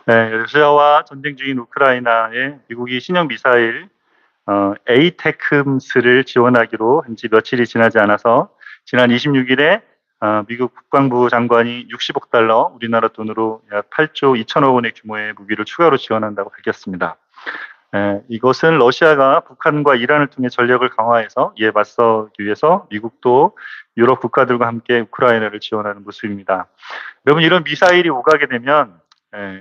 러시아와 전쟁 중인 우크라이나에 미국이 신형 미사일 에이테크스를 지원하기로 한 지 며칠이 지나지 않아서 지난 26일에 미국 국방부 장관이 60억 달러, 우리나라 돈으로 약 8조 2천억 원의 규모의 무기를 추가로 지원한다고 밝혔습니다. 이것은 러시아가 북한과 이란을 통해 전력을 강화해서 이에 맞서기 위해서 미국도 유럽 국가들과 함께 우크라이나를 지원하는 모습입니다. 여러분, 이런 미사일이 오가게 되면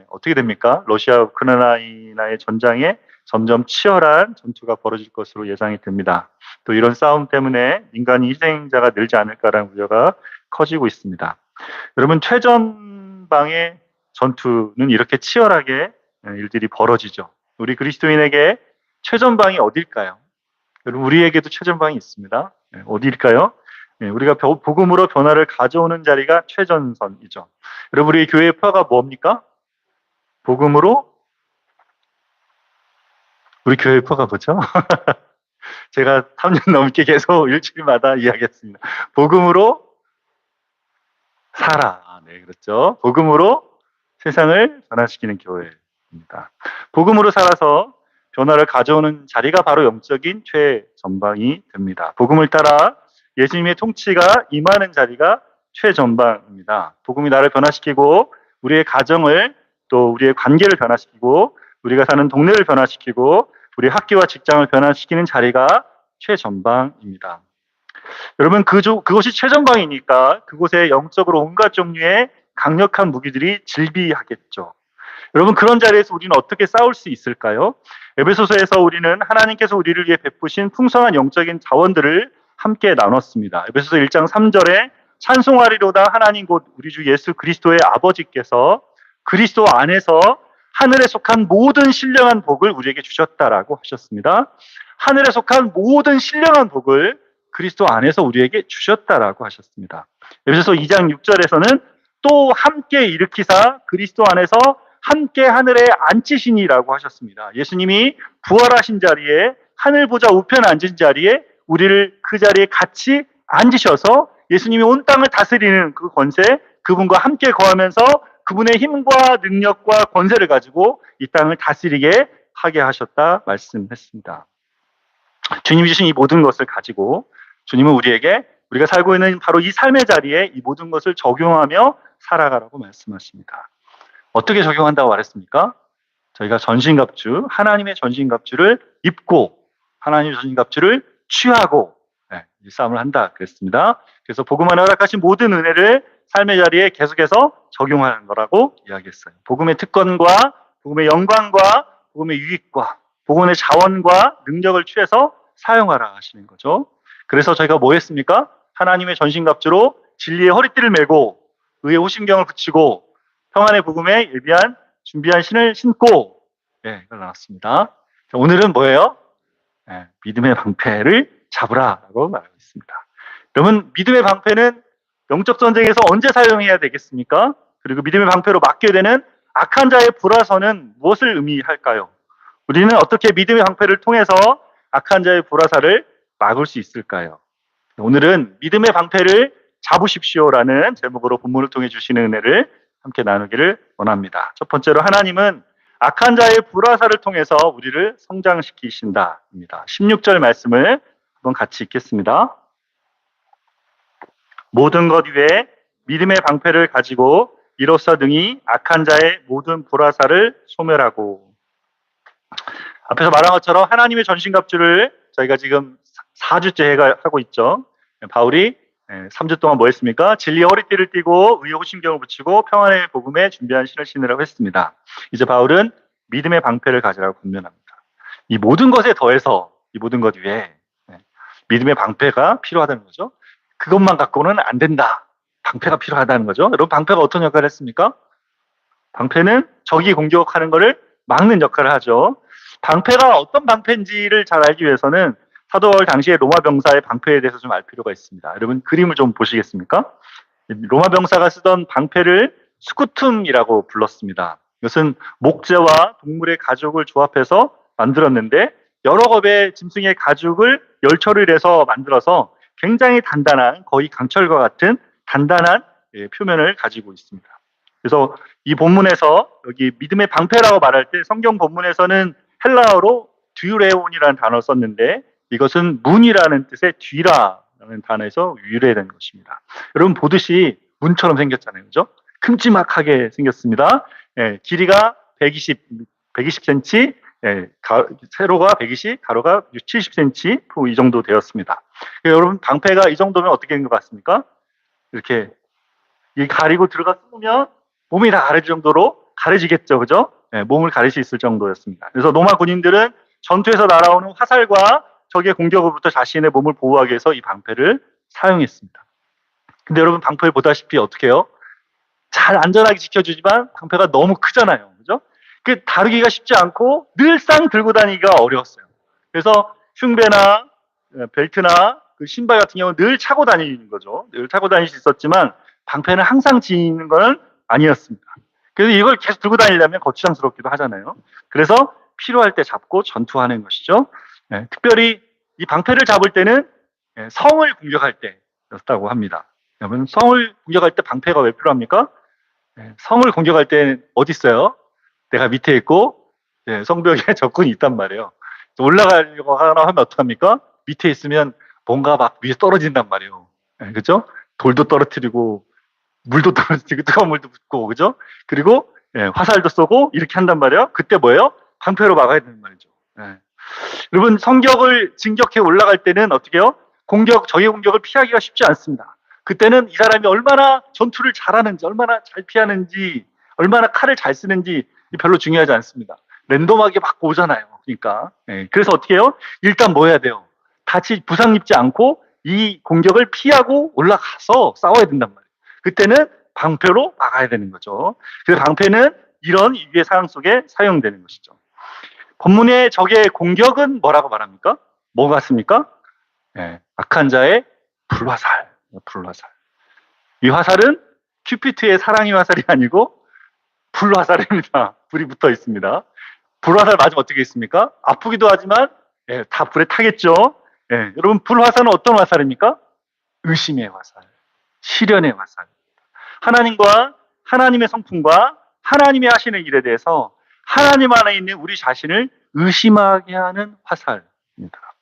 어떻게 됩니까? 러시아 우크라이나의 전장에 점점 치열한 전투가 벌어질 것으로 예상이 됩니다. 또 이런 싸움 때문에 민간인 희생자가 늘지 않을까라는 우려가 커지고 있습니다. 여러분, 최전방의 전투는 이렇게 치열하게 일들이 벌어지죠. 우리 그리스도인에게 최전방이 어딜까요? 여러분, 우리에게도 최전방이 있습니다. 어디일까요? 우리가 복음으로 변화를 가져오는 자리가 최전선이죠. 여러분, 우리 교회의 표가 뭡니까? 복음으로 우리 교회의 표가 뭐죠? 제가 3년 넘게 계속 일주일마다 이야기했습니다. 복음으로 살아. 네, 그렇죠. 복음으로 세상을 변화시키는 교회입니다. 복음으로 살아서 변화를 가져오는 자리가 바로 영적인 최전방이 됩니다. 복음을 따라 예수님의 통치가 임하는 자리가 최전방입니다. 복음이 나를 변화시키고 우리의 가정을 또 우리의 관계를 변화시키고 우리가 사는 동네를 변화시키고 우리 학교와 직장을 변화시키는 자리가 최전방입니다. 여러분, 그곳이 최전방이니까 그곳에 영적으로 온갖 종류의 강력한 무기들이 질비하겠죠. 여러분, 그런 자리에서 우리는 어떻게 싸울 수 있을까요? 에베소서에서 우리는 하나님께서 우리를 위해 베푸신 풍성한 영적인 자원들을 함께 나눴습니다. 에베소서 1장 3절에 찬송하리로다 하나님 곧 우리 주 예수 그리스도의 아버지께서 그리스도 안에서 하늘에 속한 모든 신령한 복을 우리에게 주셨다라고 하셨습니다. 하늘에 속한 모든 신령한 복을 그리스도 안에서 우리에게 주셨다라고 하셨습니다. 에베소서 2장 6절에서는 또 함께 일으키사 그리스도 안에서 함께 하늘에 앉히시니라고 하셨습니다. 예수님이 부활하신 자리에 하늘 보좌 우편에 앉은 자리에 우리를 그 자리에 같이 앉으셔서 예수님이 온 땅을 다스리는 그 권세, 그분과 함께 거하면서 그분의 힘과 능력과 권세를 가지고 이 땅을 다스리게 하게 하셨다 말씀했습니다. 주님이 주신 이 모든 것을 가지고 주님은 우리에게 우리가 살고 있는 바로 이 삶의 자리에 이 모든 것을 적용하며 살아가라고 말씀하십니다. 어떻게 적용한다고 말했습니까? 저희가 전신갑주, 하나님의 전신갑주를 입고 하나님의 전신갑주를 취하고 이 싸움을 한다 그랬습니다. 그래서 복음 안에 허락하신 모든 은혜를 삶의 자리에 계속해서 적용하는 거라고 이야기했어요. 복음의 특권과 복음의 영광과 복음의 유익과 복음의 자원과 능력을 취해서 사용하라 하시는 거죠. 그래서 저희가 뭐 했습니까? 하나님의 전신갑주로 진리의 허리띠를 메고 의의 호심경을 붙이고 평안의 복음에 예비한 준비한 신을 신고 이걸 나눴습니다. 오늘은 뭐예요? 믿음의 방패를 잡으라라고 말하고 있습니다. 그러면 믿음의 방패는 영적 전쟁에서 언제 사용해야 되겠습니까? 그리고 믿음의 방패로 막게 되는 악한 자의 불화살은 무엇을 의미할까요? 우리는 어떻게 믿음의 방패를 통해서 악한 자의 불화살을 막을 수 있을까요? 오늘은 믿음의 방패를 잡으십시오라는 제목으로 본문을 통해 주시는 은혜를 함께 나누기를 원합니다. 첫 번째로 하나님은 악한 자의 불화살을 통해서 우리를 성장시키신다입니다. 16절 말씀을 한번 같이 읽겠습니다. 모든 것 위에 믿음의 방패를 가지고 이로써 등이 악한 자의 모든 불화살을 소멸하고. 앞에서 말한 것처럼 하나님의 전신갑주를 저희가 지금 4주째 하고 있죠. 바울이 3주 동안 뭐 했습니까? 진리의 허리띠를 띠고 의의 호심경을 붙이고 평안의 복음에 준비한 신을 신으라고 했습니다. 이제 바울은 믿음의 방패를 가지라고 권면합니다. 이 모든 것에 더해서 이 모든 것 위에 믿음의 방패가 필요하다는 거죠. 그것만 갖고는 안 된다. 방패가 필요하다는 거죠. 여러분, 방패가 어떤 역할을 했습니까? 방패는 적이 공격하는 것을 막는 역할을 하죠. 방패가 어떤 방패인지를 잘 알기 위해서는 사도 바울 당시의 로마 병사의 방패에 대해서 좀 알 필요가 있습니다. 여러분, 그림을 좀 보시겠습니까? 로마 병사가 쓰던 방패를 스쿠툼이라고 불렀습니다. 이것은 목재와 동물의 가죽을 조합해서 만들었는데 여러 겹의 짐승의 가죽을 열처리를 해서 만들어서 굉장히 단단한, 거의 강철과 같은 단단한 표면을 가지고 있습니다. 그래서 이 본문에서 여기 믿음의 방패라고 말할 때 성경 본문에서는 헬라어로 듀레온이라는 단어를 썼는데 이것은 문이라는 뜻의 뒤라라는 단어에서 유래된 것입니다. 여러분 보듯이 문처럼 생겼잖아요. 그죠? 큼지막하게 생겼습니다. 예, 길이가 120cm, 예, 세로가 120, 가로가 70cm 이 정도 되었습니다. 여러분 방패가 이 정도면 어떻게 된 것 같습니까? 이렇게 가리고 들어가 쓰면 몸이 다 가려질 정도로 가려지겠죠, 그죠? 네, 몸을 가릴 수 있을 정도였습니다. 그래서 로마 군인들은 전투에서 날아오는 화살과 적의 공격으로부터 자신의 몸을 보호하기 위해서 이 방패를 사용했습니다. 근데 여러분 방패를 보다시피 어떻게 해요? 잘 안전하게 지켜주지만 방패가 너무 크잖아요, 그죠? 그 다루기가 쉽지 않고 늘상 들고 다니기가 어려웠어요. 그래서 흉배나 벨트나 그 신발 같은 경우는 늘 차고 다니는 거죠. 늘 차고 다닐 수 있었지만 방패는 항상 지니는 건 아니었습니다. 그래서 이걸 계속 들고 다니려면 거추장스럽기도 하잖아요. 그래서 필요할 때 잡고 전투하는 것이죠. 네, 특별히 이 방패를 잡을 때는 성을 공격할 때였다고 합니다. 여러분 성을 공격할 때 방패가 왜 필요합니까? 성을 공격할 때 어디 있어요? 내가 밑에 있고 성벽에 적군이 있단 말이에요. 올라가려고 하면 어떡합니까? 밑에 있으면 뭔가 막 위에 떨어진단 말이에요. 그죠? 돌도 떨어뜨리고 물도 떨어뜨리고 뜨거운 물도 붓고 그죠? 그리고 화살도 쏘고 이렇게 한단 말이에요. 그때 뭐예요? 방패로 막아야 되는 말이죠. 여러분 성벽을 진격해 올라갈 때는 어떻게 해요? 적의 공격을 피하기가 쉽지 않습니다. 그때는 이 사람이 얼마나 전투를 잘하는지, 얼마나 잘 피하는지, 얼마나 칼을 잘 쓰는지 별로 중요하지 않습니다. 랜덤하게 막 오잖아요. 그러니까 그래서 어떻게 해요? 일단 뭐 해야 돼요? 부상 입지 않고 이 공격을 피하고 올라가서 싸워야 된단 말이에요. 그때는 방패로 막아야 되는 거죠. 그래서 방패는 이런 위기의 상황 속에 사용되는 것이죠. 본문의 적의 공격은 뭐라고 말합니까? 뭐 같습니까? 악한 자의 불화살. 이 화살은 큐피트의 사랑의 화살이 아니고 불화살입니다. 불이 붙어 있습니다. 불화살 맞으면 어떻게 있습니까? 아프기도 하지만 다 불에 타겠죠. 여러분 불화살은 어떤 화살입니까? 의심의 화살, 시련의 화살. 하나님과 하나님의 성품과 하나님이 하시는 일에 대해서 하나님 안에 있는 우리 자신을 의심하게 하는 화살입니다.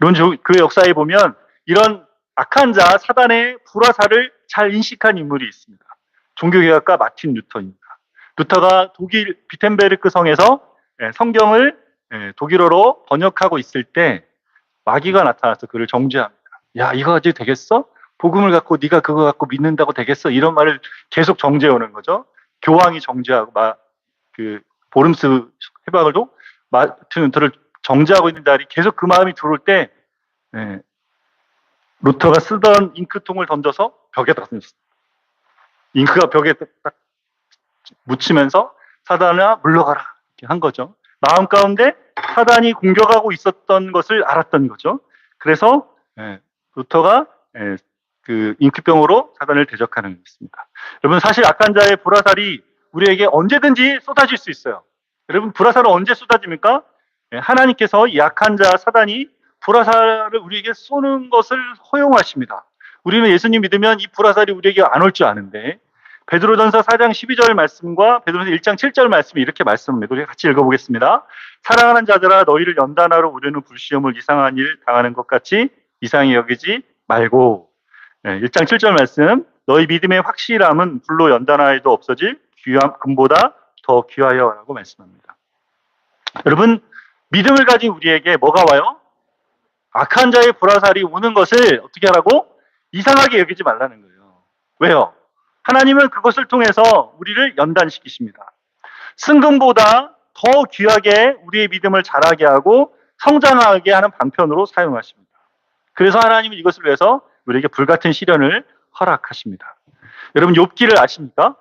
여러분 그 역사에 보면 이런 악한 자 사단의 불화살을 잘 인식한 인물이 있습니다. 종교개혁가 마틴 루터입니다. 루터가 독일 비텐베르크 성에서 성경을 독일어로 번역하고 있을 때 마귀가 나타나서 그를 정죄합니다. 야, 이거 가지고 되겠어? 복음을 갖고 네가 그거 갖고 믿는다고 되겠어? 이런 말을 계속 정죄하는 거죠. 교황이 정죄하고 보름스 해박을도 마틴 루터를 정죄하고 있는 날이 계속 그 마음이 들어올 때 루터가 쓰던 잉크통을 던져서 벽에다 던졌습니다. 잉크가 벽에 딱 묻히면서 사단아 물러가라 이렇게 한 거죠. 마음 가운데 사단이 공격하고 있었던 것을 알았던 거죠. 그래서 루터가 그 잉크병으로 사단을 대적하는 것입니다. 여러분 사실 악한 자의 불화살이 우리에게 언제든지 쏟아질 수 있어요. 여러분 불화살은 언제 쏟아집니까? 하나님께서 이 악한 자 사단이 불화살을 우리에게 쏘는 것을 허용하십니다. 우리는 예수님 믿으면 이 불화살이 우리에게 안 올 줄 아는데 베드로전서 4장 12절 말씀과 베드로전서 1장 7절 말씀이 이렇게 말씀합니다. 우리 같이 읽어보겠습니다. 사랑하는 자들아 너희를 연단하러 우리는 불시험을 이상한 일 당하는 것 같이 이상히 여기지 말고 1장 7절 말씀 너희 믿음의 확실함은 불로 연단하여도 없어질 금보다 더 귀하여라고 말씀합니다. 여러분 믿음을 가진 우리에게 뭐가 와요? 악한 자의 불화살이 오는 것을 어떻게 하라고? 이상하게 여기지 말라는 거예요. 왜요? 하나님은 그것을 통해서 우리를 연단시키십니다. 승금보다 더 귀하게 우리의 믿음을 자라게 하고 성장하게 하는 방편으로 사용하십니다. 그래서 하나님은 이것을 위해서 우리에게 불같은 시련을 허락하십니다. 여러분 욥기를 아십니까?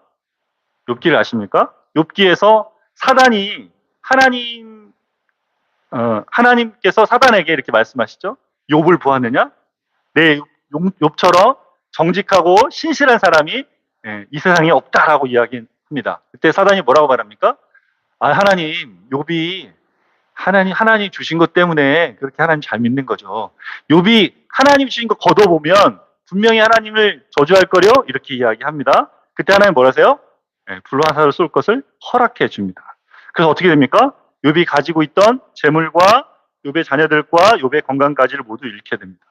욥기를 아십니까? 욥기에서 사단이 하나님께서 사단에게 이렇게 말씀하시죠. 욥을 보았느냐? 내 욥처럼 정직하고 신실한 사람이 이 세상에 없다라고 이야기합니다. 그때 사단이 뭐라고 말합니까? 하나님, 욥이 하나님 주신 것 때문에 그렇게 하나님 잘 믿는 거죠. 욥이 하나님 주신 거 거둬보면 분명히 하나님을 저주할 거려 이렇게 이야기합니다. 그때 하나님 뭐라세요? 불화살을 쏠 것을 허락해 줍니다. 그래서 어떻게 됩니까? 욥이 가지고 있던 재물과 욥의 자녀들과 욥의 건강까지를 모두 잃게 됩니다.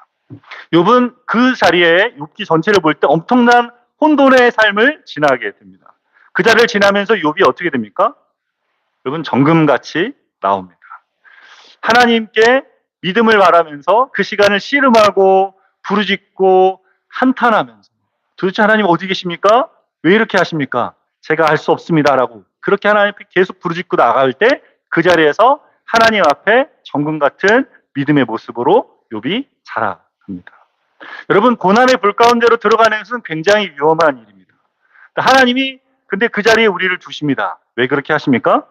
욥은 그 자리에 욥기 전체를 볼 때 엄청난 혼돈의 삶을 지나게 됩니다. 그 자리를 지나면서 욥이 어떻게 됩니까? 욥은 정금같이 나옵니다. 하나님께 믿음을 말하면서 그 시간을 씨름하고 부르짖고 한탄하면서 도대체 하나님 어디 계십니까? 왜 이렇게 하십니까? 제가 알 수 없습니다라고 그렇게 하나님 앞에 계속 부르짖고 나갈 때 그 자리에서 하나님 앞에 정금 같은 믿음의 모습으로 욥이 자라갑니다. 여러분, 고난의 불 가운데로 들어가는 것은 굉장히 위험한 일입니다. 하나님이 근데 그 자리에 우리를 두십니다. 왜 그렇게 하십니까?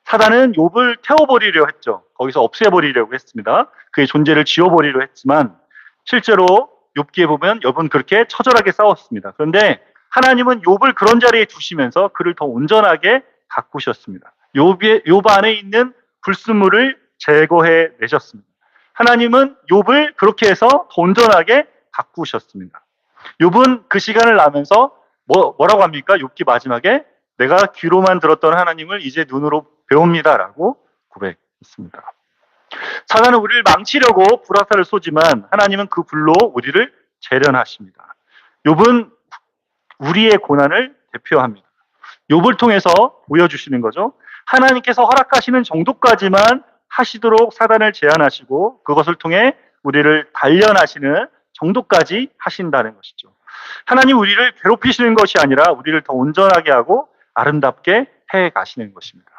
사단은 욥을 태워버리려 했죠. 거기서 없애버리려고 했습니다. 그의 존재를 지워버리려 했지만 실제로 욥기에 보면 욥은 그렇게 처절하게 싸웠습니다. 그런데 하나님은 욥을 그런 자리에 두시면서 그를 더 온전하게 가꾸셨습니다. 욥 안에 있는 불순물을 제거해 내셨습니다. 하나님은 욥을 그렇게 해서 더 온전하게 가꾸셨습니다. 욥은 그 시간을 나면서 뭐라고 합니까? 욥기 마지막에 내가 귀로만 들었던 하나님을 이제 눈으로 배웁니다라고 고백했습니다. 사단은 우리를 망치려고 불화살을 쏘지만 하나님은 그 불로 우리를 재련하십니다. 욥은 우리의 고난을 대표합니다. 욥을 통해서 보여주시는 거죠. 하나님께서 허락하시는 정도까지만 하시도록 사단을 제한하시고 그것을 통해 우리를 단련하시는 정도까지 하신다는 것이죠. 하나님 우리를 괴롭히시는 것이 아니라 우리를 더 온전하게 하고 아름답게 해 가시는 것입니다.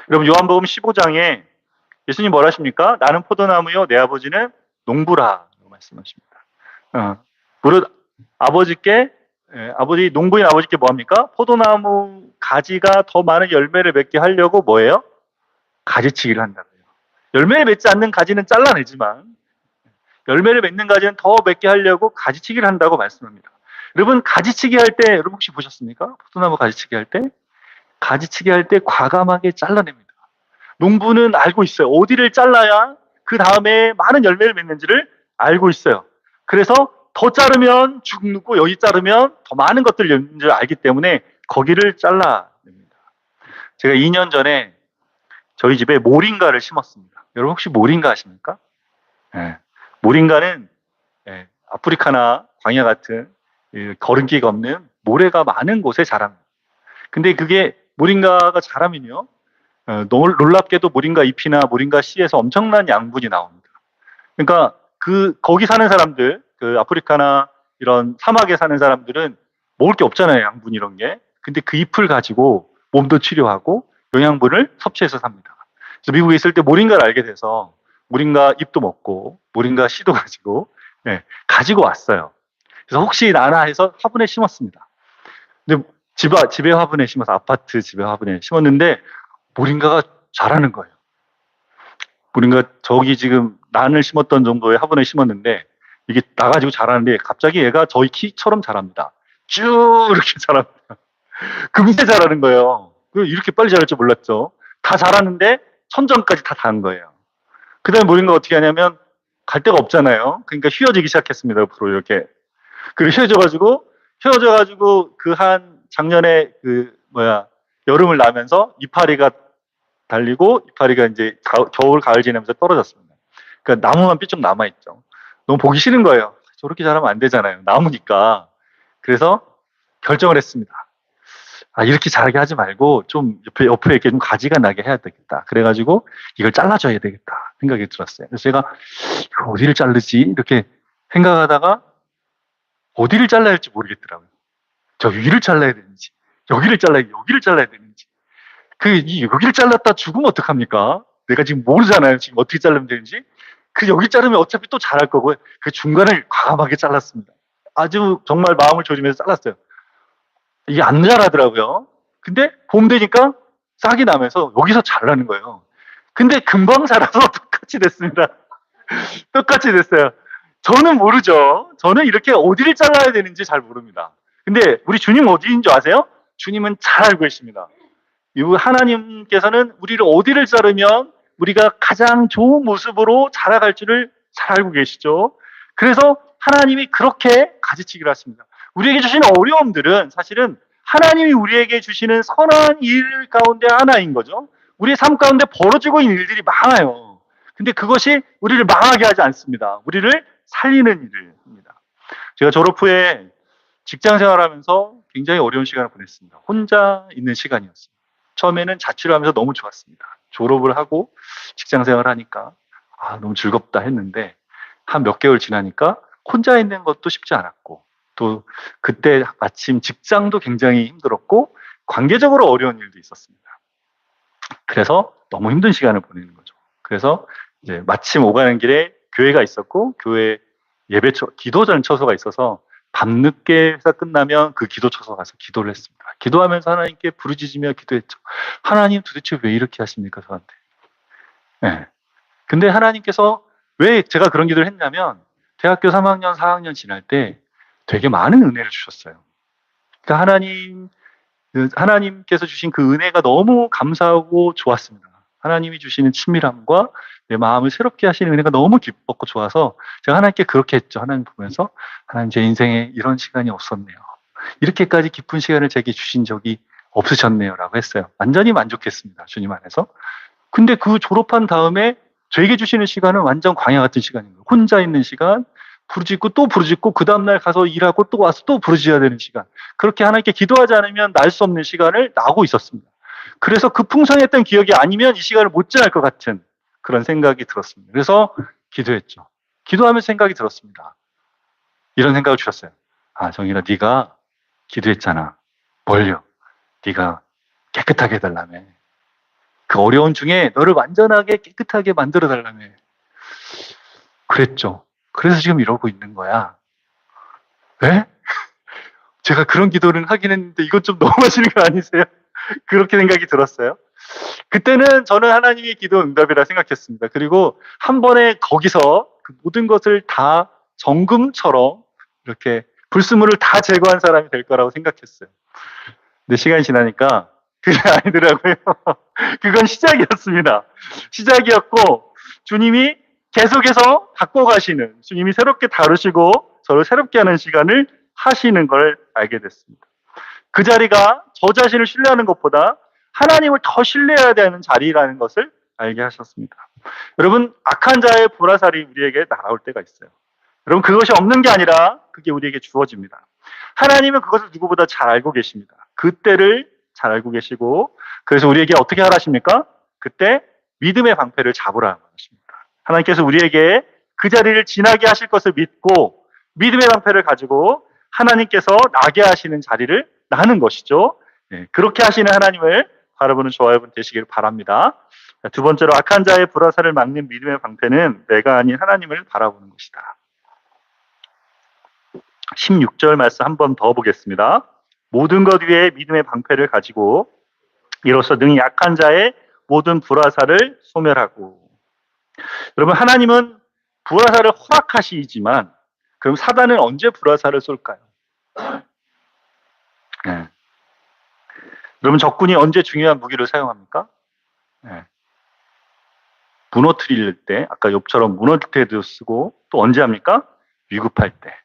여러분, 요한복음 15장에 예수님 뭐라 하십니까? 나는 포도나무요 내 아버지는 농부라 말씀하십니다. 무릇 아버지께 농부인 아버지께 뭐합니까? 포도나무 가지가 더 많은 열매를 맺게 하려고 뭐예요? 가지치기를 한다고요. 열매를 맺지 않는 가지는 잘라내지만 열매를 맺는 가지는 더 맺게 하려고 가지치기를 한다고 말씀합니다. 여러분, 가지치기 할 때 여러분 혹시 보셨습니까? 포도나무 가지치기 할 때? 가지치기 할 때 과감하게 잘라냅니다. 농부는 알고 있어요. 어디를 잘라야 그 다음에 많은 열매를 맺는지를 알고 있어요. 그래서 더 자르면 죽고 여기 자르면 더 많은 것들을 열는 줄 알기 때문에 거기를 잘라냅니다. 제가 2년 전에 저희 집에 모링가를 심었습니다. 여러분 혹시 모링가 아십니까? 네. 모링가는 아프리카나 광야 같은 거름기가 없는 모래가 많은 곳에 자랍니다. 근데 그게 모링가가 자라면요, 놀랍게도 모링가 잎이나 모링가 씨에서 엄청난 양분이 나옵니다. 그러니까 거기 사는 사람들, 그 아프리카나 이런 사막에 사는 사람들은 먹을 게 없잖아요, 양분 이런 게. 근데 그 잎을 가지고 몸도 치료하고 영양분을 섭취해서 삽니다. 그래서 미국에 있을 때 모링가를 알게 돼서 모링가 잎도 먹고 모링가 씨도 가지고 왔어요. 그래서 혹시 나나 해서 화분에 심었습니다. 근데 집에 화분에 심어서 아파트 집에 화분에 심었는데 모링가가 자라는 거예요. 모링가 저기 지금 난을 심었던 정도의 화분에 심었는데 이게 나가지고 자라는데 갑자기 얘가 저희 키처럼 자랍니다. 쭉 이렇게 자랍니다. 금세 자라는 거예요. 이렇게 빨리 자랄 줄 몰랐죠. 다 자랐는데 천정까지 다 닿은 거예요. 그 다음에 모링가가 어떻게 하냐면 갈 데가 없잖아요. 그러니까 휘어지기 시작했습니다. 옆으로 이렇게. 그리고 휘어져가지고 작년에 여름을 나면서 이파리가 달리고 이파리가 이제 겨울 가을 지나면서 떨어졌습니다. 그러니까 나무만 삐쭉 남아있죠. 너무 보기 싫은 거예요. 저렇게 자라면 안 되잖아요. 나무니까. 그래서 결정을 했습니다. 이렇게 자라게 하지 말고 좀 옆에 이렇게 좀 가지가 나게 해야 되겠다. 그래가지고 이걸 잘라줘야 되겠다 생각이 들었어요. 그래서 제가 이거 어디를 자르지? 이렇게 생각하다가 어디를 잘라야 할지 모르겠더라고요. 저 위를 잘라야 되는지, 여기를 잘라야 되는지. 여기를 잘랐다 죽으면 어떡합니까? 내가 지금 모르잖아요. 지금 어떻게 자르면 되는지. 여기 자르면 어차피 또 자랄 거고, 그 중간을 과감하게 잘랐습니다. 아주 정말 마음을 조심해서 잘랐어요. 이게 안 자라더라고요. 근데 봄 되니까 싹이 나면서 여기서 자라는 거예요. 근데 금방 자라서 똑같이 됐습니다. 똑같이 됐어요. 저는 모르죠. 저는 이렇게 어디를 잘라야 되는지 잘 모릅니다. 근데 우리 주님 어디인 줄 아세요? 주님은 잘 알고 계십니다. 하나님께서는 우리를 어디를 자르면 우리가 가장 좋은 모습으로 자라갈 줄을 잘 알고 계시죠. 그래서 하나님이 그렇게 가지치기를 하십니다. 우리에게 주신 어려움들은 사실은 하나님이 우리에게 주시는 선한 일 가운데 하나인 거죠. 우리의 삶 가운데 벌어지고 있는 일들이 많아요. 근데 그것이 우리를 망하게 하지 않습니다. 우리를 살리는 일을 합니다. 제가 졸업 후에 직장 생활하면서 굉장히 어려운 시간을 보냈습니다. 혼자 있는 시간이었어요. 처음에는 자취를 하면서 너무 좋았습니다. 졸업을 하고 직장 생활을 하니까 너무 즐겁다 했는데 한 몇 개월 지나니까 혼자 있는 것도 쉽지 않았고 또 그때 마침 직장도 굉장히 힘들었고 관계적으로 어려운 일도 있었습니다. 그래서 너무 힘든 시간을 보내는 거죠. 그래서 이제 마침 오가는 길에 교회가 있었고 교회 기도전 처소가 있어서 밤늦게 회사 끝나면 그 기도 처소 가서 기도를 했습니다. 기도하면서 하나님께 부르짖으며 기도했죠. 하나님 도대체 왜 이렇게 하십니까 저한테? 네. 근데 하나님께서 왜 제가 그런 기도를 했냐면 대학교 3학년, 4학년 지날 때 되게 많은 은혜를 주셨어요. 그러니까 하나님께서 주신 그 은혜가 너무 감사하고 좋았습니다. 하나님이 주시는 친밀함과 내 마음을 새롭게 하시는 은혜가 너무 기뻤고 좋아서 제가 하나님께 그렇게 했죠. 하나님 보면서 하나님 제 인생에 이런 시간이 없었네요. 이렇게까지 기쁜 시간을 제게 주신 적이 없으셨네요 라고 했어요. 완전히 만족했습니다. 주님 안에서. 근데 그 졸업한 다음에 저에게 주시는 시간은 완전 광야 같은 시간인 거예요. 혼자 있는 시간, 부르짖고 또 부르짖고 그 다음날 가서 일하고 또 와서 또 부르짖어야 되는 시간. 그렇게 하나님께 기도하지 않으면 날 수 없는 시간을 나고 있었습니다. 그래서 그 풍성했던 기억이 아니면 이 시간을 못 지날 것 같은 그런 생각이 들었습니다. 그래서 기도했죠. 기도하면서 생각이 들었습니다. 이런 생각을 주셨어요. 정일아, 네가 기도했잖아. 뭘요? 네가 깨끗하게 해달라며. 그 어려운 중에 너를 완전하게 깨끗하게 만들어 달라며. 그랬죠. 그래서 지금 이러고 있는 거야. 왜? 제가 그런 기도를 하긴 했는데 이건 좀 너무하시는 거 아니세요? 그렇게 생각이 들었어요. 그때는 저는 하나님의 기도 응답이라 생각했습니다. 그리고 한 번에 거기서 그 모든 것을 다 정금처럼 이렇게 불순물을 다 제거한 사람이 될 거라고 생각했어요. 근데 시간이 지나니까 그게 아니더라고요. 그건 시작이었습니다. 시작이었고 주님이 계속해서 바꿔가시는, 주님이 새롭게 다루시고 저를 새롭게 하는 시간을 하시는 걸 알게 됐습니다. 그 자리가 저 자신을 신뢰하는 것보다 하나님을 더 신뢰해야 되는 자리라는 것을 알게 하셨습니다. 여러분, 악한 자의 불화살이 우리에게 날아올 때가 있어요. 여러분, 그것이 없는 게 아니라 그게 우리에게 주어집니다. 하나님은 그것을 누구보다 잘 알고 계십니다. 그때를 잘 알고 계시고, 그래서 우리에게 어떻게 하라십니까? 그때 믿음의 방패를 잡으라 하십니다. 하나님께서 우리에게 그 자리를 지나게 하실 것을 믿고 믿음의 방패를 가지고 하나님께서 나게 하시는 자리를 나는 것이죠. 그렇게 하시는 하나님을 바라보는 저와 여러분 되시길 바랍니다. 두 번째로 악한 자의 불화살을 막는 믿음의 방패는 내가 아닌 하나님을 바라보는 것이다. 16절 말씀 한 번 더 보겠습니다. 모든 것 위에 믿음의 방패를 가지고 이로써 능히 약한 자의 모든 불화살을 소멸하고. 여러분, 하나님은 불화살을 허락하시지만 그럼 사단은 언제 불화살을 쏠까요? 네. 여러분, 적군이 언제 중요한 무기를 사용합니까? 네. 무너뜨릴 때, 아까 욥처럼 무너뜨릴 때도 쓰고 또 언제 합니까? 위급할 때.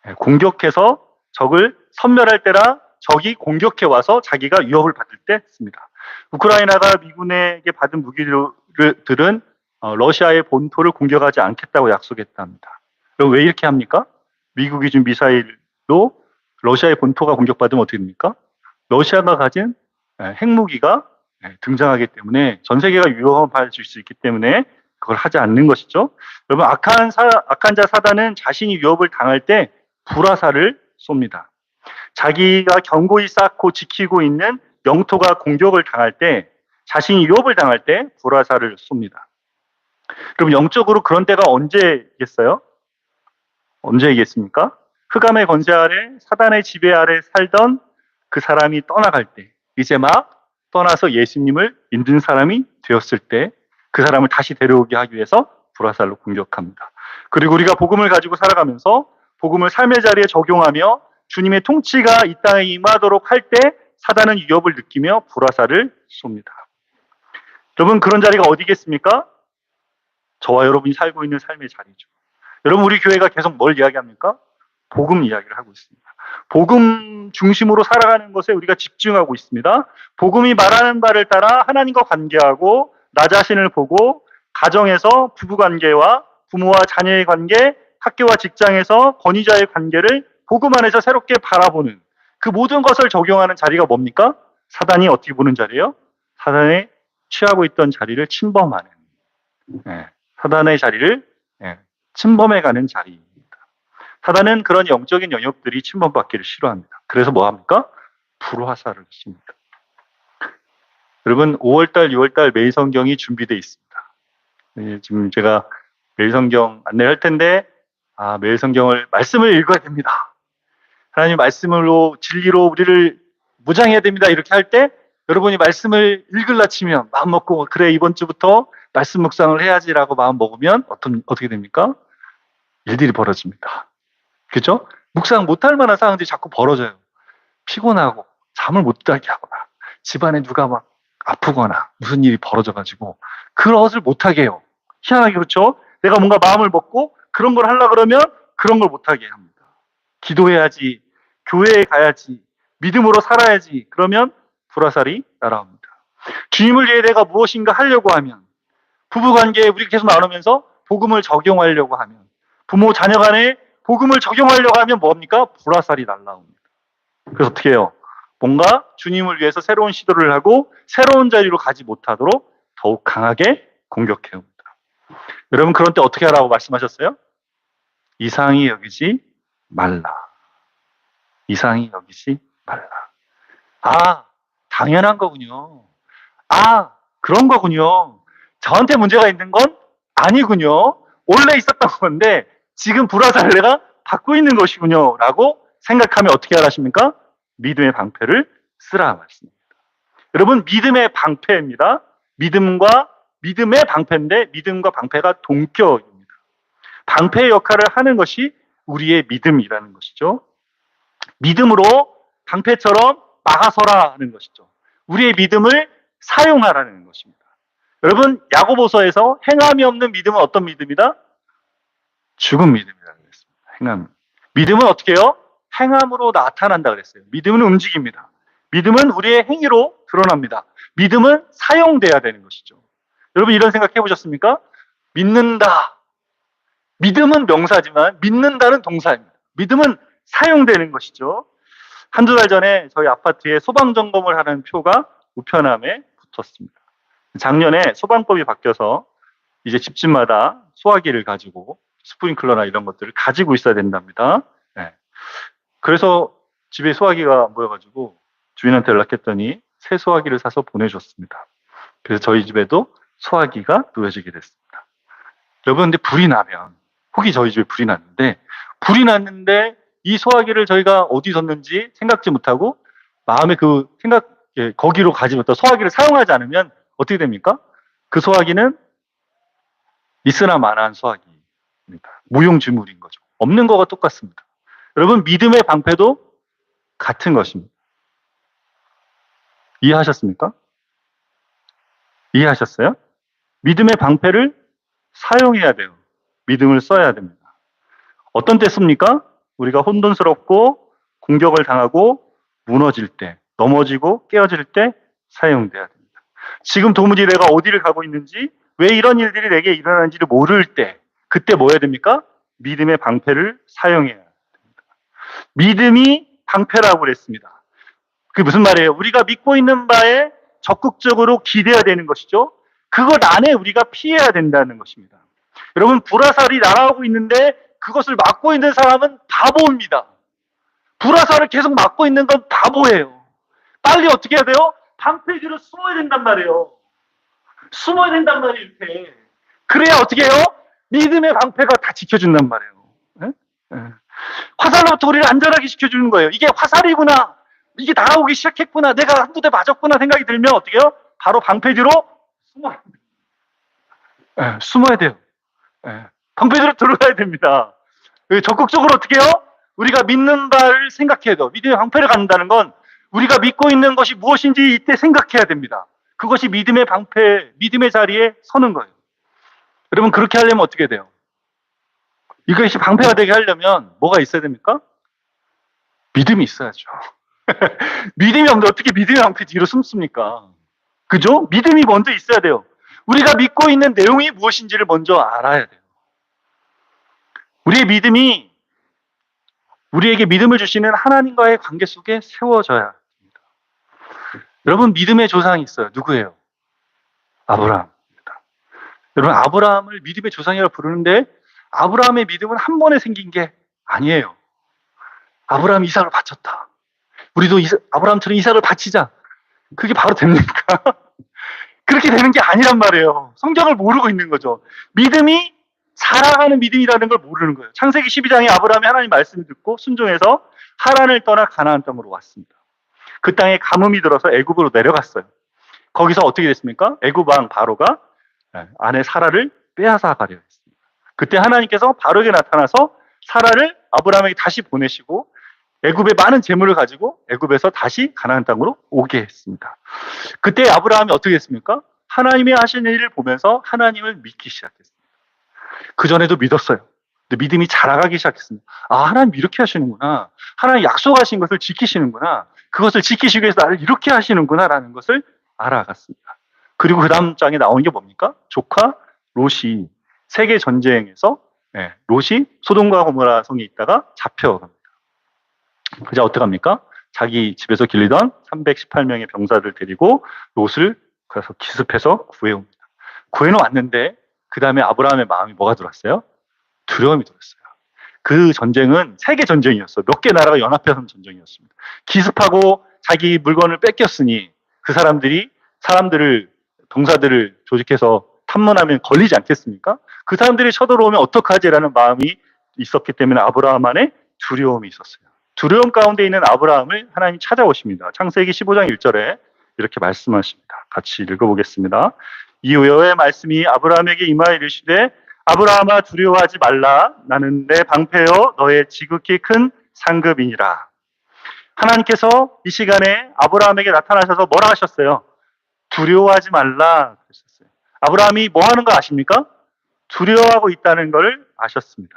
네. 공격해서 적을 섬멸할 때라 적이 공격해 와서 자기가 위협을 받을 때 씁니다. 우크라이나가 미군에게 받은 무기들은 러시아의 본토를 공격하지 않겠다고 약속했답니다. 그럼 왜 이렇게 합니까? 미국이 준 미사일로 러시아의 본토가 공격받으면 어떻게 됩니까? 러시아가 가진 핵무기가 등장하기 때문에 전 세계가 위협할 수 있기 때문에 그걸 하지 않는 것이죠. 여러분, 악한 자 사단은 자신이 위협을 당할 때 불화살을 쏩니다. 자기가 견고히 쌓고 지키고 있는 영토가 공격을 당할 때, 자신이 위협을 당할 때 불화살을 쏩니다. 그럼 영적으로 그런 때가 언제겠어요? 언제이겠습니까? 흑암의 권세 아래 사단의 지배 아래 살던 그 사람이 떠나갈 때, 이제 막 떠나서 예수님을 믿는 사람이 되었을 때 그 사람을 다시 데려오게 하기 위해서 불화살로 공격합니다. 그리고 우리가 복음을 가지고 살아가면서 복음을 삶의 자리에 적용하며 주님의 통치가 이 땅에 임하도록 할 때 사단은 위협을 느끼며 불화살을 쏩니다. 여러분, 그런 자리가 어디겠습니까? 저와 여러분이 살고 있는 삶의 자리죠. 여러분, 우리 교회가 계속 뭘 이야기합니까? 복음 이야기를 하고 있습니다. 복음 중심으로 살아가는 것에 우리가 집중하고 있습니다. 복음이 말하는 바를 따라 하나님과 관계하고 나 자신을 보고 가정에서 부부관계와 부모와 자녀의 관계, 학교와 직장에서 권위자의 관계를 복음 안에서 새롭게 바라보는 그 모든 것을 적용하는 자리가 뭡니까? 사단이 어떻게 보는 자리예요? 사단이 취하고 있던 자리를 침범하는, 사단의 자리를 침범해가는 자리입니다. 사단은 그런 영적인 영역들이 침범받기를 싫어합니다. 그래서 뭐 합니까? 불화살을 씁니다. 여러분 5월달, 6월달 매일 성경이 준비되어 있습니다. 지금 제가 매일 성경 안내를 할 텐데 매일 성경을 말씀을 읽어야 됩니다. 하나님 말씀으로 진리로 우리를 무장해야 됩니다. 이렇게 할 때 여러분이 말씀을 읽으려 치면 마음 먹고 그래 이번 주부터 말씀 묵상을 해야지라고 마음 먹으면 어떻게 됩니까? 일들이 벌어집니다. 그죠? 묵상 못할 만한 상황들이 자꾸 벌어져요. 피곤하고 잠을 못 자게 하거나 집안에 누가 막 아프거나 무슨 일이 벌어져가지고 그것을 못하게 해요. 희한하게 그렇죠? 내가 뭔가 마음을 먹고 그런 걸 하려고 그러면 그런 걸 못하게 합니다. 기도해야지, 교회에 가야지, 믿음으로 살아야지. 그러면 불화살이 날아옵니다. 주님을 위해 내가 무엇인가 하려고 하면, 부부관계에 우리 계속 나누면서 복음을 적용하려고 하면, 부모 자녀 간에 복음을 적용하려고 하면 뭡니까? 불화살이 날아옵니다. 그래서 어떻게 해요? 뭔가 주님을 위해서 새로운 시도를 하고 새로운 자리로 가지 못하도록 더욱 강하게 공격해옵니다. 여러분 그런 때 어떻게 하라고 말씀하셨어요? 이상히 여기지 말라. 이상히 여기지 말라. 당연한 거군요. 그런 거군요. 저한테 문제가 있는 건 아니군요. 원래 있었던 건데 지금 불화살을 내가 받고 있는 것이군요. 라고 생각하면 어떻게 하라십니까? 믿음의 방패를 쓰라 말씀입니다. 여러분 믿음의 방패입니다. 믿음의 방패인데 믿음과 방패가 동격입니다. 방패의 역할을 하는 것이 우리의 믿음이라는 것이죠. 믿음으로 방패처럼 막아서라 하는 것이죠. 우리의 믿음을 사용하라는 것입니다. 여러분 야고보서에서 행함이 없는 믿음은 어떤 믿음이다? 죽은 믿음이라고 했습니다. 행함. 믿음은 어떻게 해요? 행함으로 나타난다 그랬어요. 믿음은 움직입니다. 믿음은 우리의 행위로 드러납니다. 믿음은 사용돼야 되는 것이죠. 여러분 이런 생각 해보셨습니까? 믿는다. 믿음은 명사지만 믿는다는 동사입니다. 믿음은 사용되는 것이죠. 한두 달 전에 저희 아파트에 소방점검을 하는 표가 우편함에 붙었습니다. 작년에 소방법이 바뀌어서 이제 집집마다 소화기를 가지고 스프링클러나 이런 것들을 가지고 있어야 된답니다. 그래서 집에 소화기가 모여가지고 주인한테 연락했더니 새 소화기를 사서 보내줬습니다. 그래서 저희 집에도 소화기가 놓여지게 됐습니다. 여러분 근데 불이 나면 혹이 저희 집에 불이 났는데 이 소화기를 저희가 어디 뒀는지 생각지 못하고 마음에 거기로 가지 못하고 소화기를 사용하지 않으면 어떻게 됩니까? 그 소화기는 있으나 마나한 소화기입니다. 무용지물인 거죠. 없는 거가 똑같습니다. 여러분 믿음의 방패도 같은 것입니다. 이해하셨습니까? 이해하셨어요? 믿음의 방패를 사용해야 돼요. 믿음을 써야 됩니다. 어떤 때 씁니까? 우리가 혼돈스럽고 공격을 당하고 무너질 때, 넘어지고 깨어질 때 사용돼야 됩니다. 지금 도무지 내가 어디를 가고 있는지, 왜 이런 일들이 내게 일어나는지를 모를 때, 그때 뭐 해야 됩니까? 믿음의 방패를 사용해야 됩니다. 믿음이 방패라고 그랬습니다. 그게 무슨 말이에요? 우리가 믿고 있는 바에 적극적으로 기대야 되는 것이죠. 그것 안에 우리가 피해야 된다는 것입니다. 여러분 불화살이 날아오고 있는데 그것을 막고 있는 사람은 바보입니다. 불화살을 계속 막고 있는 건 바보예요. 빨리 어떻게 해야 돼요? 방패 뒤로 숨어야 된단 말이에요. 숨어야 된단 말이에요. 이렇게. 그래야 어떻게 해요? 믿음의 방패가 다 지켜준단 말이에요. 화살로부터 우리를 안전하게 지켜주는 거예요. 이게 화살이구나. 이게 날아오기 시작했구나. 내가 한 부대 맞았구나 생각이 들면 어떻게 해요? 바로 방패 뒤로 숨어야 돼요. 숨어야 돼요. 방패 뒤로 들어가야 됩니다. 적극적으로 어떻게 해요? 우리가 믿는 바를 생각해야 돼요. 믿음의 방패를 갖는다는 건 우리가 믿고 있는 것이 무엇인지 이때 생각해야 됩니다. 그것이 믿음의 방패, 믿음의 자리에 서는 거예요. 여러분 그렇게 하려면 어떻게 돼요? 이것이 방패가 되게 하려면 뭐가 있어야 됩니까? 믿음이 있어야죠. 믿음이 없는데 어떻게 믿음의 방패 뒤로 숨습니까? 그죠? 믿음이 먼저 있어야 돼요. 우리가 믿고 있는 내용이 무엇인지를 먼저 알아야 돼요. 우리의 믿음이 우리에게 믿음을 주시는 하나님과의 관계 속에 세워져야 합니다. 여러분, 믿음의 조상이 있어요. 누구예요? 아브라함입니다. 여러분, 아브라함을 믿음의 조상이라고 부르는데 아브라함의 믿음은 한 번에 생긴 게 아니에요. 아브라함이 이삭을 바쳤다. 우리도 아브라함처럼 이삭을 바치자. 그게 바로 됩니까? 그렇게 되는 게 아니란 말이에요. 성경을 모르고 있는 거죠. 믿음이 살아가는 믿음이라는 걸 모르는 거예요. 창세기 12장에 아브라함이 하나님 말씀을 듣고 순종해서 하란을 떠나 가나안 땅으로 왔습니다. 그 땅에 가뭄이 들어서 애굽으로 내려갔어요. 거기서 어떻게 됐습니까? 애굽 왕 바로가 아내 사라를 빼앗아 가려 했습니다. 그때 하나님께서 바로에게 나타나서 사라를 아브라함에게 다시 보내시고 애굽에 많은 재물을 가지고 애굽에서 다시 가나안 땅으로 오게 했습니다. 그때 아브라함이 어떻게 했습니까? 하나님이 하시는 일을 보면서 하나님을 믿기 시작했습니다. 그전에도 믿었어요. 근데 믿음이 자라가기 시작했습니다. 아, 하나님 이렇게 하시는구나. 하나님 약속하신 것을 지키시는구나. 그것을 지키시기 위해서 나를 이렇게 하시는구나 라는 것을 알아갔습니다. 그리고 그 다음 장에 나오는 게 뭡니까? 조카 롯이 세계 전쟁에서 롯이 소돔과 고모라 성에 있다가 잡혀갑니다. 그자 어떻게 합니까? 자기 집에서 길리던 318명의 병사들 데리고 롯을 그래서 기습해서 구해옵니다. 구해놓았는데 그 다음에 아브라함의 마음이 뭐가 들었어요? 두려움이 들었어요. 그 전쟁은 세계 전쟁이었어요. 몇 개 나라가 연합해서 전쟁이었습니다. 기습하고 자기 물건을 뺏겼으니 그 사람들을 병사들을 조직해서 탐문하면 걸리지 않겠습니까? 그 사람들이 쳐들어오면 어떡하지라는 마음이 있었기 때문에 아브라함 안에 두려움이 있었어요. 두려움 가운데 있는 아브라함을 하나님이 찾아오십니다. 창세기 15장 1절에 이렇게 말씀하십니다. 같이 읽어보겠습니다. 이 여호와의 말씀이 아브라함에게 임하여 이르시되 아브라함아 두려워하지 말라. 나는 내 방패여 너의 지극히 큰 상급이니라. 하나님께서 이 시간에 아브라함에게 나타나셔서 뭐라 하셨어요? 두려워하지 말라 그러셨어요. 아브라함이 뭐 하는 거 아십니까? 두려워하고 있다는 걸 아셨습니다.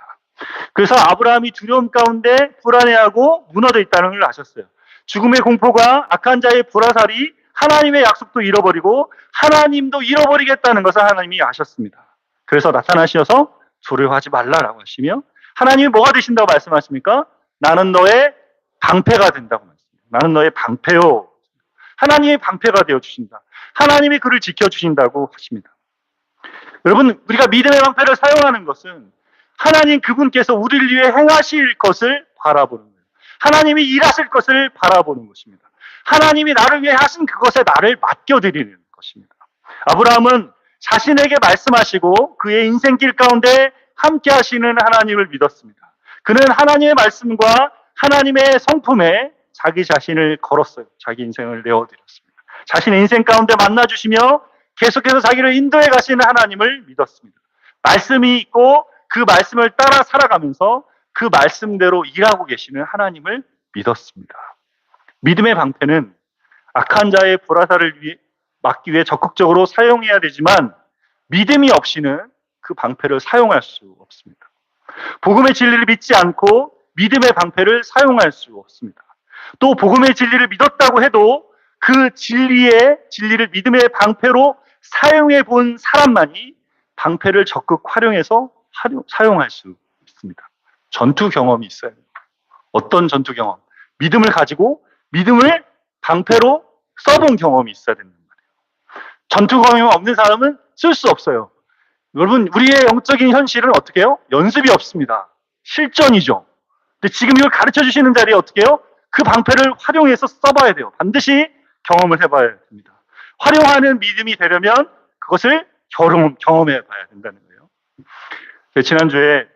그래서 아브라함이 두려움 가운데 불안해하고 무너져 있다는 걸 아셨어요. 죽음의 공포가 악한 자의 불화살이 하나님의 약속도 잃어버리고 하나님도 잃어버리겠다는 것을 하나님이 아셨습니다. 그래서 나타나셔서 두려워하지 말라라고 하시며 하나님이 뭐가 되신다고 말씀하십니까? 나는 너의 방패가 된다고 말씀합니다. 나는 너의 방패요. 하나님의 방패가 되어주신다. 하나님이 그를 지켜주신다고 하십니다. 여러분, 우리가 믿음의 방패를 사용하는 것은 하나님 그분께서 우리를 위해 행하실 것을 바라보는 거예요. 하나님이 일하실 것을 바라보는 것입니다. 하나님이 나를 위해 하신 그것에 나를 맡겨드리는 것입니다. 아브라함은 자신에게 말씀하시고 그의 인생길 가운데 함께 하시는 하나님을 믿었습니다. 그는 하나님의 말씀과 하나님의 성품에 자기 자신을 걸었어요. 자기 인생을 내어드렸습니다. 자신의 인생 가운데 만나주시며 계속해서 자기를 인도해 가시는 하나님을 믿었습니다. 말씀이 있고 그 말씀을 따라 살아가면서 그 말씀대로 일하고 계시는 하나님을 믿었습니다. 믿음의 방패는 악한 자의 불화살을 막기 위해 적극적으로 사용해야 되지만 믿음이 없이는 그 방패를 사용할 수 없습니다. 복음의 진리를 믿지 않고 믿음의 방패를 사용할 수 없습니다. 또 복음의 진리를 믿었다고 해도 그 진리를 믿음의 방패로 사용해 본 사람만이 방패를 적극 활용해서 사용할 수 있습니다. 전투 경험이 있어요. 어떤 전투 경험? 믿음을 가지고 믿음을 방패로 써본 경험이 있어야 된단 말이에요. 전투 경험이 없는 사람은 쓸 수 없어요. 여러분, 우리의 영적인 현실은 어떻게 해요? 연습이 없습니다. 실전이죠. 근데 지금 이걸 가르쳐 주시는 자리에 어떻게 해요? 그 방패를 활용해서 써봐야 돼요. 반드시 경험을 해봐야 됩니다. 활용하는 믿음이 되려면 그것을 경험해 봐야 된다는 거예요. 지난주에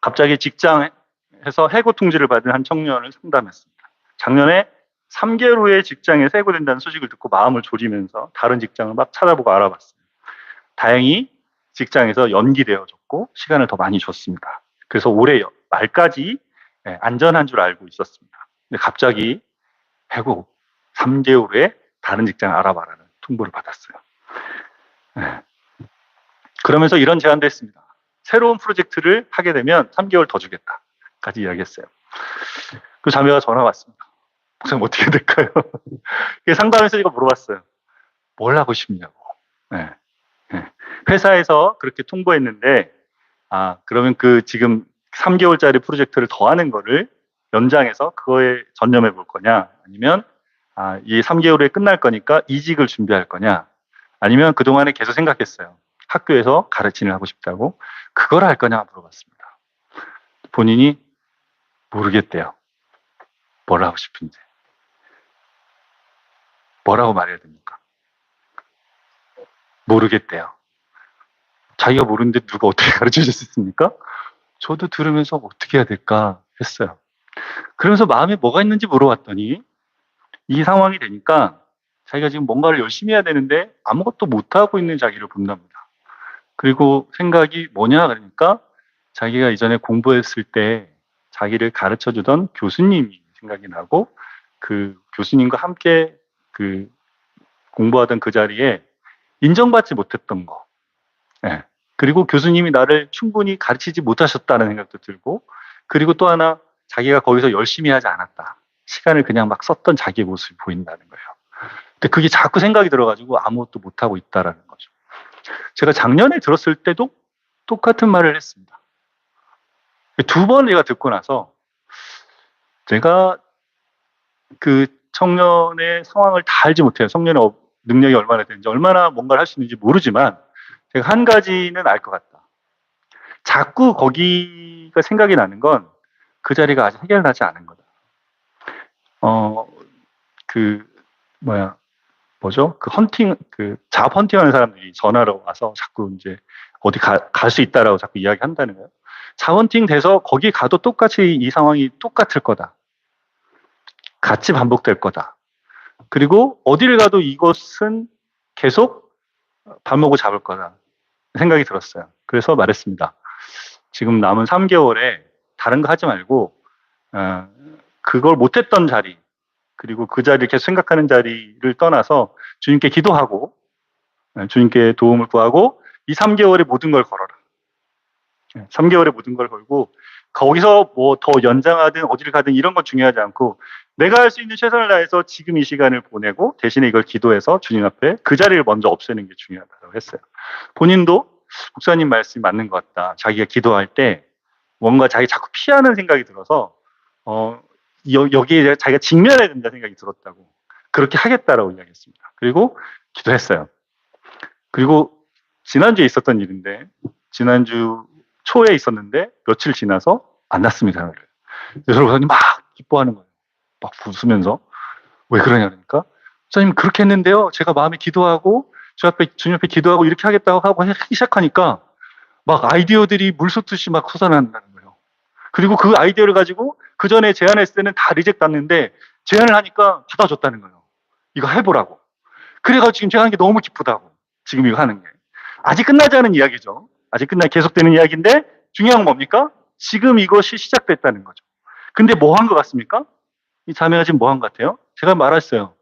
갑자기 직장에서 해고 통지를 받은 한 청년을 상담했습니다. 작년에 3개월 후에 직장에서 해고된다는 소식을 듣고 마음을 졸이면서 다른 직장을 막 찾아보고 알아봤어요. 다행히 직장에서 연기되어졌고 시간을 더 많이 줬습니다. 그래서 올해 말까지 안전한 줄 알고 있었습니다. 근데 갑자기 해고 3개월 후에 다른 직장을 알아봐라는 통보를 받았어요. 그러면서 이런 제안도 했습니다. 새로운 프로젝트를 하게 되면 3개월 더 주겠다까지 이야기했어요. 그 자매가 전화 왔습니다. 목사님 어떻게 해야 될까요? 상담해서 제가 물어봤어요. 뭘 하고 싶냐고. 네. 네. 회사에서 그렇게 통보했는데, 그러면 그 지금 3개월짜리 프로젝트를 더 하는 거를 연장해서 그거에 전념해 볼 거냐? 아니면, 이 3개월 후에 끝날 거니까 이직을 준비할 거냐? 아니면 그동안에 계속 생각했어요. 학교에서 가르치는 하고 싶다고. 그걸 할 거냐 물어봤습니다. 본인이 모르겠대요. 뭘 하고 싶은지. 뭐라고 말해야 됩니까? 모르겠대요. 자기가 모르는데 누가 어떻게 가르쳐 줬습니까? 저도 들으면서 어떻게 해야 될까 했어요. 그러면서 마음에 뭐가 있는지 물어봤더니 이 상황이 되니까 자기가 지금 뭔가를 열심히 해야 되는데 아무것도 못하고 있는 자기를 본답니다. 그리고 생각이 뭐냐 그러니까 자기가 이전에 공부했을 때 자기를 가르쳐 주던 교수님이 생각이 나고 그 교수님과 함께 그 공부하던 그 자리에 인정받지 못했던 거. 예. 그리고 교수님이 나를 충분히 가르치지 못하셨다는 생각도 들고, 그리고 또 하나 자기가 거기서 열심히 하지 않았다. 시간을 그냥 막 썼던 자기의 모습이 보인다는 거예요. 근데 그게 자꾸 생각이 들어가지고 아무것도 못하고 있다라는 거죠. 제가 작년에 들었을 때도 똑같은 말을 했습니다. 2번 제가 듣고 나서 제가 그 청년의 상황을 다 알지 못해요. 청년의 능력이 얼마나 되는지, 얼마나 뭔가를 할 수 있는지 모르지만 제가 한 가지는 알 것 같다. 자꾸 거기가 생각이 나는 건 그 자리가 아직 해결나지 않은 거다. 잡 헌팅하는 사람들이 전화로 와서 자꾸 이제 어디 갈 수 있다라고 자꾸 이야기한다는 거예요. 잡 헌팅 돼서 거기 가도 똑같이 이 상황이 똑같을 거다. 같이 반복될 거다. 그리고 어디를 가도 이것은 계속 밥 먹고 잡을 거다. 생각이 들었어요. 그래서 말했습니다. 지금 남은 3개월에 다른 거 하지 말고 그걸 못했던 자리, 그리고 그 자리를 계속 생각하는 자리를 떠나서 주님께 기도하고 주님께 도움을 구하고 이 3개월에 모든 걸 걸어라. 3개월에 모든 걸 걸고 거기서 뭐 더 연장하든 어디를 가든 이런 건 중요하지 않고 내가 할 수 있는 최선을 다해서 지금 이 시간을 보내고 대신에 이걸 기도해서 주님 앞에 그 자리를 먼저 없애는 게 중요하다고 했어요. 본인도 목사님 말씀이 맞는 것 같다. 자기가 기도할 때 뭔가 자기 자꾸 피하는 생각이 들어서 여기에 자기가 직면해야 된다 생각이 들었다고. 그렇게 하겠다라고 이야기했습니다. 그리고 기도했어요. 그리고 지난주에 있었던 일인데 지난주 초에 있었는데 며칠 지나서 만났습니다. 여러분이 막 기뻐하는 거예요. 막 웃으면서. 왜 그러냐 그러니까 목사님 그렇게 했는데요. 제가 마음에 기도하고 주님 앞에 기도하고 이렇게 하겠다고 하고 하기 시작하니까 막 아이디어들이 물 쏟듯이 막 솟아난다는 거예요. 그리고 그 아이디어를 가지고 그 전에 제안했을 때는 다 리젝트 났는데 제안을 하니까 받아줬다는 거예요. 이거 해보라고. 그래가지고 지금 제가 하는 게 너무 기쁘다고. 지금 이거 하는 게. 아직 끝나지 않은 이야기죠. 아직 계속되는 이야기인데 중요한 건 뭡니까? 지금 이것이 시작됐다는 거죠. 근데 뭐 한 것 같습니까? 이 자매가 지금 뭐 한 것 같아요? 제가 말했어요.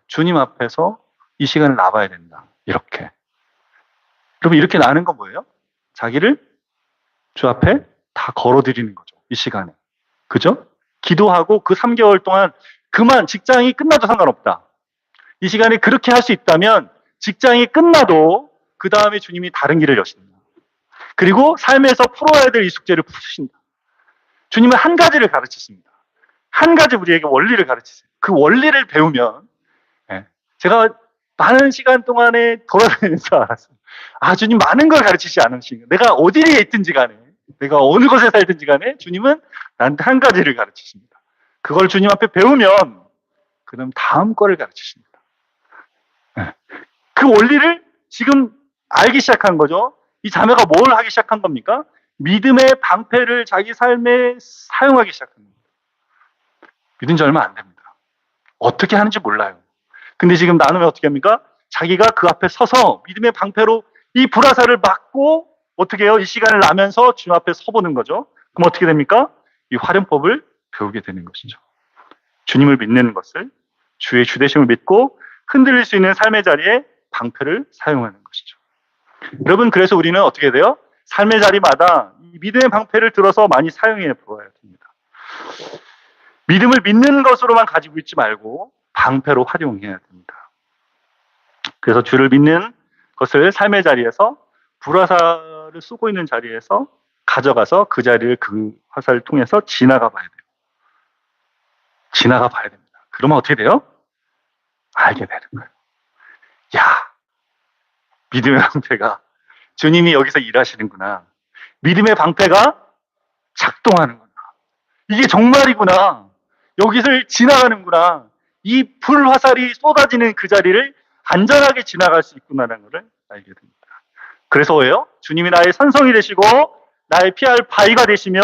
주님 앞에서 이 시간을 나봐야 된다. 이렇게. 여러분 이렇게 나는 건 뭐예요? 자기를 주 앞에 다 걸어드리는 거죠. 이 시간에. 그죠? 기도하고 그 3개월 동안 그만 직장이 끝나도 상관없다. 이 시간에 그렇게 할 수 있다면 직장이 끝나도 그 다음에 주님이 다른 길을 여신다. 그리고 삶에서 풀어야 될 이 숙제를 푸신다. 주님은 한 가지를 가르치십니다. 한 가지 우리에게 원리를 가르치세요. 그 원리를 배우면 제가 많은 시간 동안에 돌아다니면서 알았어요. 주님 많은 걸 가르치지 않으시는 내가 어디에 있든지 간에 내가 어느 곳에 살든지 간에 주님은 나한테 한 가지를 가르치십니다. 그걸 주님 앞에 배우면 그다음 다음 거를 가르치십니다. 그 원리를 지금 알기 시작한 거죠. 이 자매가 뭘 하기 시작한 겁니까? 믿음의 방패를 자기 삶에 사용하기 시작한 겁니다. 믿은 지 얼마 안 됩니다. 어떻게 하는지 몰라요. 근데 지금 나누면 어떻게 합니까? 자기가 그 앞에 서서 믿음의 방패로 이 불화살을 막고 어떻게 해요? 이 시간을 나면서 주님 앞에 서보는 거죠. 그럼 어떻게 됩니까? 이 활용법을 배우게 되는 것이죠. 주님을 믿는 것을 주의 주대심을 믿고 흔들릴 수 있는 삶의 자리에 방패를 사용하는 것이죠. 여러분 그래서 우리는 어떻게 돼요? 삶의 자리마다 이 믿음의 방패를 들어서 많이 사용해 보아야 됩니다. 믿음을 믿는 것으로만 가지고 있지 말고 방패로 활용해야 됩니다. 그래서 주를 믿는 것을 삶의 자리에서 불화살을 쏘고 있는 자리에서 가져가서 그 자리를 그 화살을 통해서 지나가 봐야 돼요. 지나가 봐야 됩니다. 그러면 어떻게 돼요? 알게 되는 거예요. 야, 믿음의 방패가 주님이 여기서 일하시는구나. 믿음의 방패가 작동하는구나. 이게 정말이구나. 여기를 지나가는구나. 이 불화살이 쏟아지는 그 자리를 안전하게 지나갈 수 있구나라는 것을 알게 됩니다. 그래서 왜요? 주님이 나의 선성이 되시고 나의 피할 바위가 되시며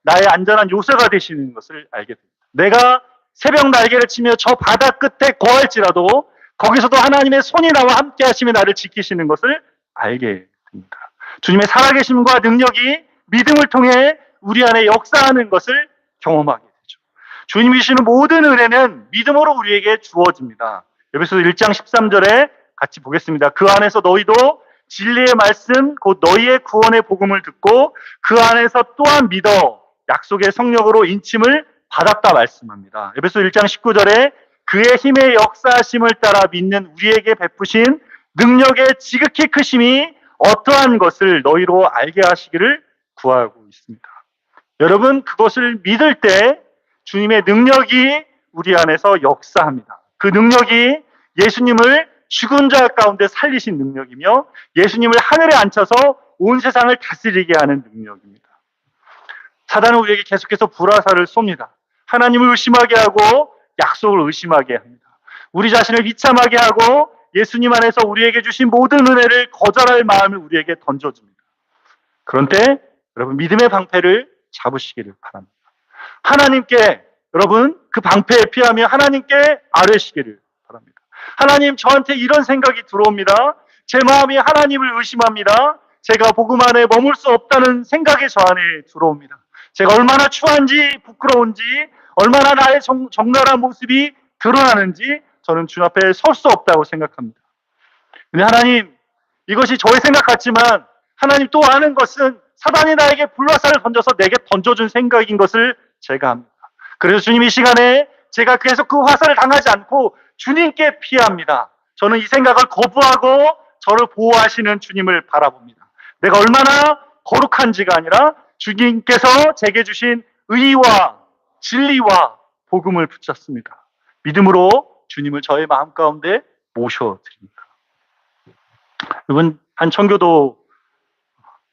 나의 안전한 요새가 되시는 것을 알게 됩니다. 내가 새벽 날개를 치며 저 바다 끝에 거할지라도 거기서도 하나님의 손이 나와 함께 하시며 나를 지키시는 것을 알게 됩니다. 주님의 살아계심과 능력이 믿음을 통해 우리 안에 역사하는 것을 경험하게 되죠. 주님이 주시는 모든 은혜는 믿음으로 우리에게 주어집니다. 에베소서 1장 13절에 같이 보겠습니다. 그 안에서 너희도 진리의 말씀 곧 너희의 구원의 복음을 듣고 그 안에서 또한 믿어 약속의 성령으로 인침을 받았다 말씀합니다. 에베소 1장 19절에 그의 힘의 역사하심을 따라 믿는 우리에게 베푸신 능력의 지극히 크심이 어떠한 것을 너희로 알게 하시기를 구하고 있습니다. 여러분, 그것을 믿을 때 주님의 능력이 우리 안에서 역사합니다. 그 능력이 예수님을 죽은 자 가운데 살리신 능력이며 예수님을 하늘에 앉혀서 온 세상을 다스리게 하는 능력입니다. 사단은 우리에게 계속해서 불화살을 쏩니다. 하나님을 의심하게 하고 약속을 의심하게 합니다. 우리 자신을 비참하게 하고 예수님 안에서 우리에게 주신 모든 은혜를 거절할 마음을 우리에게 던져줍니다. 그런데 여러분, 믿음의 방패를 잡으시기를 바랍니다. 하나님께, 여러분, 그 방패에 피하며 하나님께 아뢰시기를 바랍니다. 하나님, 저한테 이런 생각이 들어옵니다. 제 마음이 하나님을 의심합니다. 제가 복음 안에 머물 수 없다는 생각이 저 안에 들어옵니다. 제가 얼마나 추한지 부끄러운지 얼마나 나의 적나라한 모습이 드러나는지 저는 주님 앞에 설 수 없다고 생각합니다. 근데 하나님, 이것이 저의 생각 같지만 하나님 또 아는 것은 사단이 나에게 불화살을 던져서 내게 던져준 생각인 것을 제가 압니다. 그래서 주님 이 시간에 제가 계속 그 화살을 당하지 않고 주님께 피합니다. 저는 이 생각을 거부하고 저를 보호하시는 주님을 바라봅니다. 내가 얼마나 거룩한지가 아니라 주님께서 제게 주신 의와 진리와 복음을 붙잡습니다. 믿음으로 주님을 저의 마음 가운데 모셔드립니다. 여러분, 한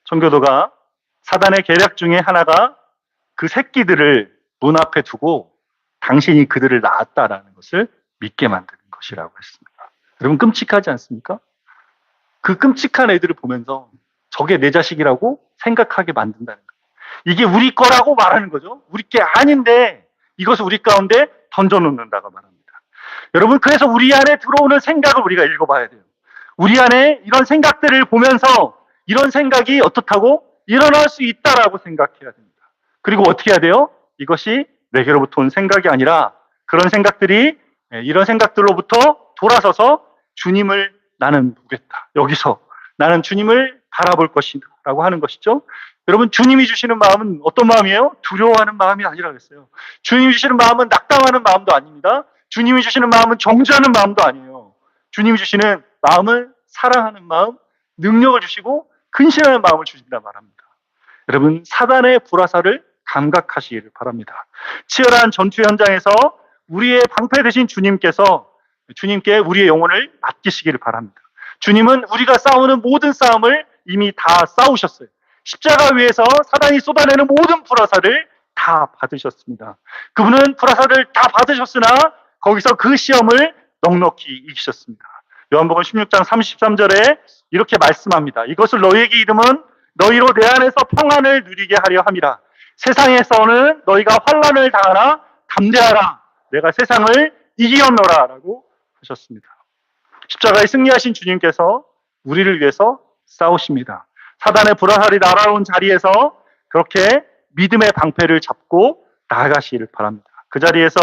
청교도가 사단의 계략 중에 하나가 그 새끼들을 문 앞에 두고 당신이 그들을 낳았다라는 것을 믿게 만드는 것이라고 했습니다. 여러분, 끔찍하지 않습니까? 그 끔찍한 애들을 보면서 저게 내 자식이라고 생각하게 만든다는 거예요. 이게 우리 거라고 말하는 거죠. 우리 게 아닌데 이것을 우리 가운데 던져놓는다고 말합니다. 여러분, 그래서 우리 안에 들어오는 생각을 우리가 읽어봐야 돼요. 우리 안에 이런 생각들을 보면서 이런 생각이 어떻다고 일어날 수 있다라고 생각해야 됩니다. 그리고 어떻게 해야 돼요? 이것이 내게로부터 온 생각이 아니라 그런 생각들이 이런 생각들로부터 돌아서서 주님을 나는 보겠다. 여기서 나는 주님을 바라볼 것이다 라고 하는 것이죠. 여러분, 주님이 주시는 마음은 어떤 마음이에요? 두려워하는 마음이 아니라 그랬어요. 주님이 주시는 마음은 낙담하는 마음도 아닙니다. 주님이 주시는 마음은 정죄하는 마음도 아니에요. 주님이 주시는 마음은 사랑하는 마음, 능력을 주시고 근신하는 마음을 주신다 말합니다. 여러분, 사단의 불화살을 감각하시기를 바랍니다. 치열한 전투 현장에서 우리의 방패 되신 주님께 우리의 영혼을 맡기시기를 바랍니다. 주님은 우리가 싸우는 모든 싸움을 이미 다 싸우셨어요. 십자가 위에서 사단이 쏟아내는 모든 불화살을 다 받으셨습니다. 그분은 불화살을 다 받으셨으나 거기서 그 시험을 넉넉히 이기셨습니다. 요한복음 16장 33절에 이렇게 말씀합니다. 이것을 너희에게 이름은 너희로 내 안에서 평안을 누리게 하려 함이라. 세상에서는 너희가 환난을 당하나 담대하라. 내가 세상을 이기었노라 라고 하셨습니다. 십자가에 승리하신 주님께서 우리를 위해서 싸우십니다. 사단의 불화살이 날아온 자리에서 그렇게 믿음의 방패를 잡고 나아가시기를 바랍니다. 그 자리에서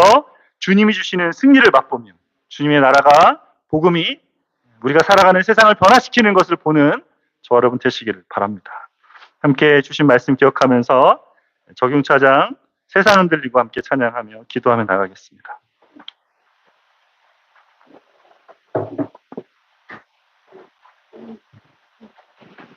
주님이 주시는 승리를 맛보며 주님의 나라가 복음이 우리가 살아가는 세상을 변화시키는 것을 보는 저와 여러분 되시기를 바랍니다. 함께 주신 말씀 기억하면서 적용차장 세상 흔들리고 함께 찬양하며 기도하며 나가겠습니다.